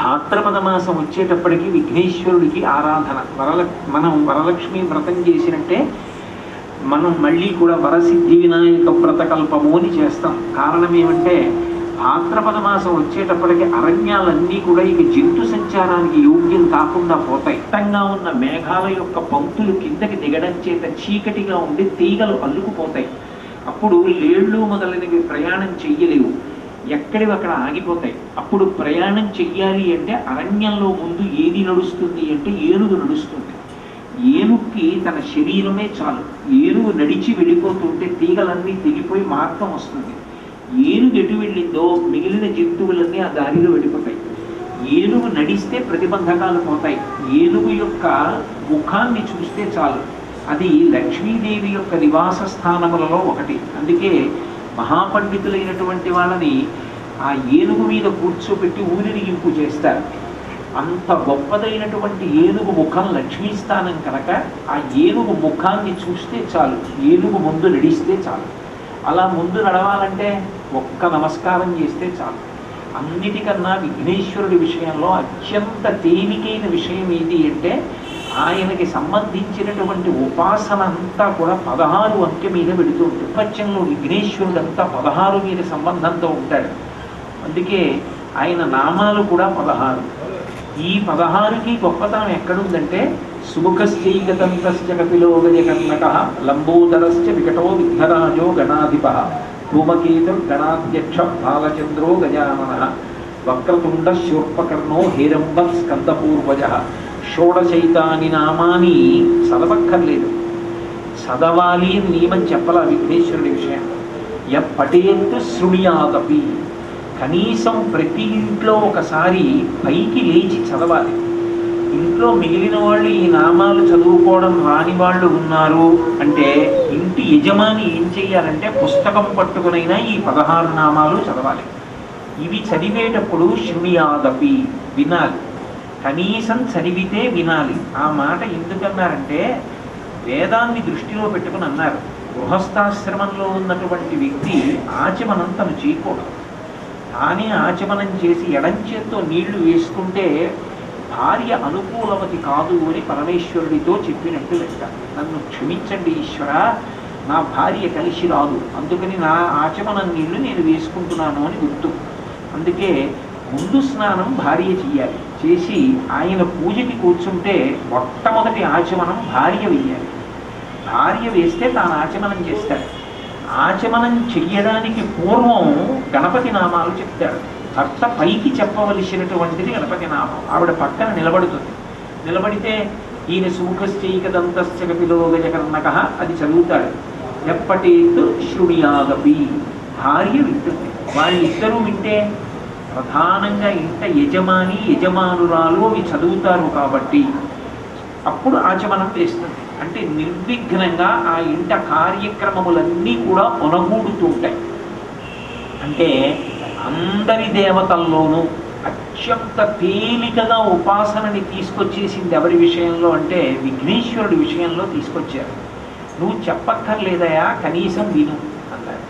భాద్రపద మాసం వచ్చేటప్పటికి విఘ్నేశ్వరుడికి ఆరాధన. మనం వరలక్ష్మి వ్రతం చేసినట్టే మనం మళ్ళీ కూడా వరసిద్ధి వినాయక వ్రతకల్పము అని చేస్తాం. కారణం ఏమంటే భాద్రపద మాసం వచ్చేటప్పటికి అరణ్యాలన్నీ కూడా ఇక జంతు సంచారానికి యోగ్యం కాకుండా పోతాయి. దట్టంగా ఉన్న మేఘాల యొక్క పంక్తులు కిందకి దిగడం చేత చీకటిగా ఉండి తీగలు అల్లుకుపోతాయి. అప్పుడు లేళ్ళు మొదలైనవి ప్రయాణం చెయ్యలేవు, ఎక్కడివి అక్కడ ఆగిపోతాయి. అప్పుడు ప్రయాణం చెయ్యాలి అంటే అరణ్యంలో ముందు ఏది నడుస్తుంది అంటే ఏనుగు నడుస్తుంది. ఏనుగుకి తన శరీరమే చాలు. ఏనుగు నడిచి వెళ్ళిపోతుంటే తీగలన్నీ తెగిపోయి మార్గం వస్తుంది. ఏనుగు ఎటు వెళ్ళిందో మిగిలిన జంతువులన్నీ ఆ దారిలో వెళ్ళిపోతాయి. ఏనుగు నడిస్తే ప్రతిబంధకాలు పోతాయి. ఏనుగు యొక్క ముఖాన్ని చూస్తే చాలు. అది లక్ష్మీదేవి యొక్క నివాస స్థానములలో ఒకటి. అందుకే మహాపండితులైనటువంటి వాళ్ళని ఆ ఏనుగు మీద కూర్చోబెట్టి ఊరిరిగింపు చేస్తారు. అంత గొప్పదైనటువంటి ఏనుగు ముఖం లక్ష్మీ స్థానం కనుక ఆ ఏనుగు ముఖాన్ని చూస్తే చాలు, ఏనుగు ముందు నడిస్తే చాలు. అలా ముందు నడవాలంటే ఒక్క నమస్కారం చేస్తే చాలు. అన్నిటికన్నా విఘ్నేశ్వరుడి విషయంలో అత్యంత తేలికైన విషయం ఏది అంటే ఆయనకి సంబంధించినటువంటి ఉపాసన అంతా కూడా 16 అంకె మీద పెడుతూ ఉంటుంది. ప్రపంచంలో విఘ్నేశ్వరుడు అంతా 16 మీద సంబంధంతో ఉంటాడు. అందుకే ఆయన నామాలు కూడా 16. ఈ 16కి గొప్పతనం ఎక్కడుందంటే సుముఖశ్చైకతంత్రశ్చ కపిలో గజకర్ణక లంబోదరశ్చ వికటో విఘ్నరాజో గణాధిప ధూమకేతుర్ గణాధ్యక్ష బాలచంద్రో గజానన వక్రతుండ శూర్పకర్ణో హేరంబ స్కందపూర్వజ. షోడశైతాని నామాని చదవక్కర్లేదు, చదవాలి అని నియమం చెప్పాల విఘ్నేశ్వరుడి విషయం. పఠేత్తు శృణుయాదపి, కనీసం ప్రతి ఇంట్లో ఒకసారి పైకి లేచి చదవాలి. ఇంట్లో మిగిలిన వాళ్ళు ఈ నామాలు చదువుకోవడం రాని వాళ్ళు ఉన్నారు అంటే ఇంటి యజమాని ఏం చెయ్యాలంటే పుస్తకం పట్టుకునైనా ఈ 16 నామాలు చదవాలి. ఇవి చదివేటప్పుడు శృణుయాదపి, వినాలి. కనీసం చదివితే వినాలి. ఆ మాట ఎందుకన్నారంటే వేదాన్ని దృష్టిలో పెట్టుకుని అన్నారు. గృహస్థాశ్రమంలో ఉన్నటువంటి వ్యక్తి ఆచమనం తను చేయకూడదు. తానే ఆచమనం చేసి ఎడంచేత్తో నీళ్లు వేసుకుంటే భార్య అనుకూలవతి కాదు అని పరమేశ్వరుడితో చెప్పినట్టు లెక్క. నన్ను క్షమించండి ఈశ్వర, నా భార్య కలిసి రాదు, అందుకని నా ఆచమనం నీళ్లు నేను వేసుకుంటున్నాను అని గుర్తు. అందుకే ముందు స్నానం భార్య చెయ్యాలి. చేసి ఆయన పూజకి కూర్చుంటే మొట్టమొదటి ఆచమనం భార్య వెయ్యాలి. భార్య వేస్తే తాను ఆచమనం చేస్తాడు. ఆచమనం చెయ్యడానికి పూర్వం గణపతి నామాలు చెప్తాడు. భర్త పైకి చెప్పవలసినటువంటిది గణపతి నామం. ఆవిడ పక్కన నిలబడుతుంది. నిలబడితే ఈయన సుముఖశ్చైకదంతశ్చ కపిలో గజకర్ణక అది చదువుతాడు. ఎప్పటేత్తు శృణుయాదపి, భార్య వింటుంది. వాళ్ళిద్దరూ వింటే ప్రధానంగా ఇంట యజమాని యజమానురాలు అవి చదువుతారు కాబట్టి అప్పుడు ఆచమనం వేస్తుంది. అంటే నిర్విఘ్నంగా ఆ ఇంట కార్యక్రమములన్నీ కూడా ఒనగూడుతూ ఉంటాయి. అంటే అందరి దేవతల్లోనూ అత్యంత తేలికగా ఉపాసనని తీసుకొచ్చేసింది ఎవరి విషయంలో అంటే విఘ్నేశ్వరుడి విషయంలో తీసుకొచ్చారు. నువ్వు చెప్పక్కర్లేదయా, కనీసం విను అన్నారు.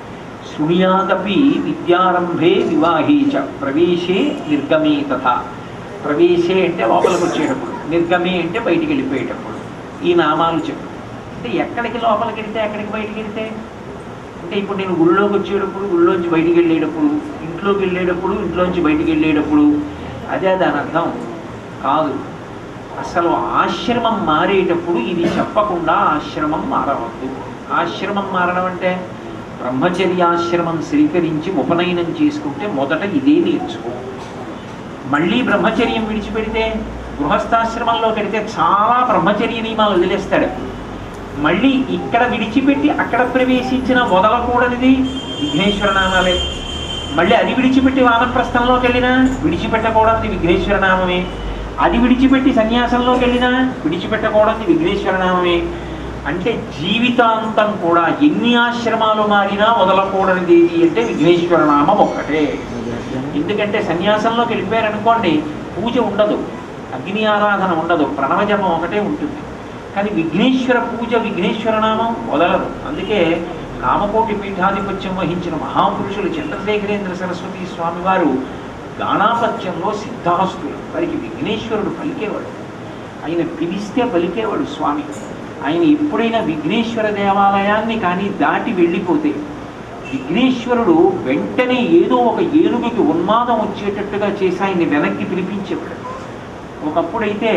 శృణుయాదపి విద్యారంభే వివాహే చ ప్రవేశే నిర్గమే తథా. ప్రవేశే అంటే లోపలికి వచ్చేటప్పుడు, నిర్గమే అంటే బయటికి వెళ్ళిపోయేటప్పుడు ఈ నామాలు చెప్పు. అంటే ఎక్కడికి లోపలికి వెళితే ఎక్కడికి బయటికి వెళితే అంటే ఇప్పుడు నేను గుళ్ళోకి వచ్చేటప్పుడు, గుళ్ళోంచి బయటికి వెళ్ళేటప్పుడు, ఇంట్లోకి వెళ్ళేటప్పుడు, ఇంట్లోంచి బయటికి వెళ్ళేటప్పుడు, అదే దాని అర్థం కాదు. అసలు ఆశ్రమం మారేటప్పుడు ఇది చెప్పకుండా ఆశ్రమం మారవద్దు. ఆశ్రమం మారడం అంటే బ్రహ్మచర్యాశ్రమం స్వీకరించి ఉపనయనం చేసుకుంటే మొదట ఇదే నేర్చుకో. మళ్ళీ బ్రహ్మచర్యం విడిచిపెడితే గృహస్థాశ్రమంలో కడితే చాలా బ్రహ్మచర్య నియమాలు వదిలేస్తాడు. మళ్ళీ ఇక్కడ విడిచిపెట్టి అక్కడ ప్రవేశించిన వదలకూడనిది విఘ్నేశ్వర నామాలే. మళ్ళీ అది విడిచిపెట్టి వానప్రస్థంలోకి వెళ్ళినా విడిచిపెట్టకూడనిది విఘ్నేశ్వర నామమే. అది విడిచిపెట్టి సన్యాసంలోకి వెళ్ళినా విడిచిపెట్టకూడనిది విఘ్నేశ్వర నామమే. అంటే జీవితాంతం కూడా ఎన్ని ఆశ్రమాలు మారినా వదలకూడనిది ఏది అంటే విఘ్నేశ్వర నామం ఒక్కటే. ఎందుకంటే సన్యాసంలోకి వెళ్ళిపోయారనుకోండి, పూజ ఉండదు, అగ్ని ఆరాధన ఉండదు, ప్రణవజపం ఒకటే ఉంటుంది. కానీ విఘ్నేశ్వర పూజ, విఘ్నేశ్వర నామం వదలరు. అందుకే కామకోటి పీఠాధిపత్యం వహించిన మహాపురుషులు చంద్రశేఖరేంద్ర సరస్వతి స్వామి వారు గాణాపత్యంలో సిద్ధాస్తులు, వారికి విఘ్నేశ్వరుడు పలికేవాడు. ఆయన పిలిస్తే పలికేవాడు స్వామి. ఆయన ఎప్పుడైనా విఘ్నేశ్వర దేవాలయాన్ని కానీ దాటి వెళ్ళిపోతే విఘ్నేశ్వరుడు వెంటనే ఏదో ఒక ఏనుగుకి ఉన్మాదం వచ్చేటట్టుగా చేసి ఆయన్ని వెనక్కి పిలిపించేవాడు. ఒకప్పుడైతే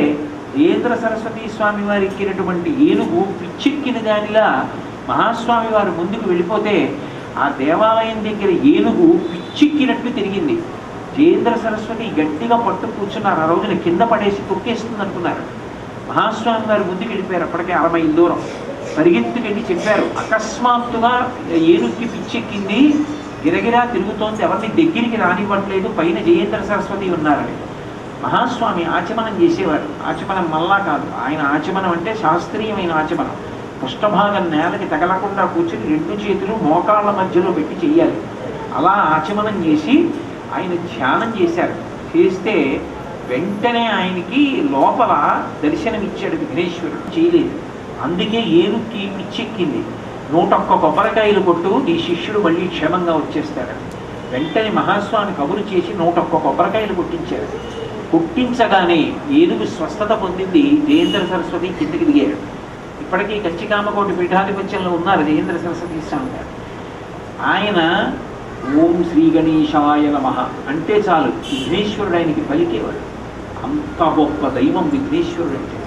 జయేంద్ర సరస్వతి స్వామి వారు ఎక్కినటువంటి ఏనుగు పిచ్చెక్కిన దానిలా మహాస్వామి వారు ముందుకు వెళ్ళిపోతే ఆ దేవాలయం దగ్గర ఏనుగు పిచ్చెక్కినట్టు తిరిగింది. జయేంద్ర సరస్వతి గట్టిగా పట్టు కూర్చున్నారు. ఆ రోజున కింద పడేసి తొక్కేస్తుంది అనుకున్నారు. మహాస్వామి వారు ముందుకు వెళ్ళిపోయారు. అప్పటికే 60 మైళ్ళ దూరం పరిగెత్తుకెళ్ళి చెప్పారు, అకస్మాత్తుగా ఏనుగుకి పిచ్చెక్కింది, గిరగిరా తిరుగుతోంది, ఎవరిని దగ్గరికి రానివ్వట్లేదు, పైన జయేంద్ర సరస్వతి ఉన్నారని. మహాస్వామి ఆచమనం చేసేవారు. ఆచమనం మళ్ళా కాదు, ఆయన ఆచమనం అంటే శాస్త్రీయమైన ఆచమనం. పుష్టభాగం నేలకి తగలకుండా కూర్చుని 2 చేతులు మోకాళ్ళ మధ్యలో పెట్టి చెయ్యాలి. అలా ఆచమనం చేసి ఆయన ధ్యానం చేశారు. చేస్తే వెంటనే ఆయనకి లోపల దర్శనమిచ్చాడు విఘ్నేశ్వరుడు. చేయలేదు, అందుకే ఏనుక్కి పిచ్చెక్కింది. 101 కొబ్బరికాయలు కొట్టు, ఈ శిష్యుడు మళ్ళీ క్షేమంగా వచ్చేస్తాడని వెంటనే మహాస్వామి కబురు చేసి 101 కొబ్బరికాయలు కొట్టించారు. కొట్టించగానే ఏనుగు స్వస్థత పొందింది. జయేంద్ర సరస్వతి కిందకి దిగారు. ఇప్పటికీ కచ్చికామకోటి పీఠాధిపత్యంలో ఉన్నారు జయేంద్ర సరస్వతి స్వామి గారు. ఆయన ఓం శ్రీ గణేశాయ నమః అంటే చాలు విఘ్నేశ్వరుడు ఆయనకి పలికేవాడు. అంత గొప్ప దైవం విఘ్నేశ్వరుడు అంటే.